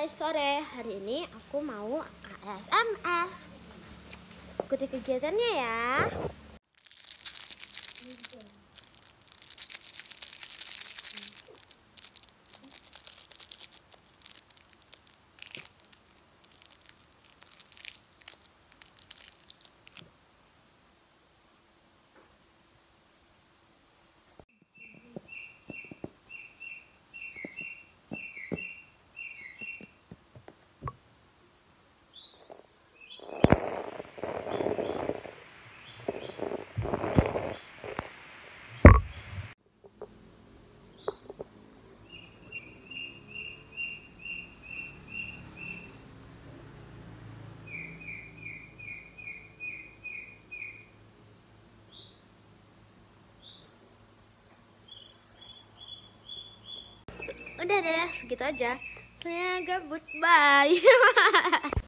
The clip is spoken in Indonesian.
guys, sore hari ini aku mau ASMR. Ikuti kegiatannya ya. Udah deh, segitu aja. Saya gabut, bye.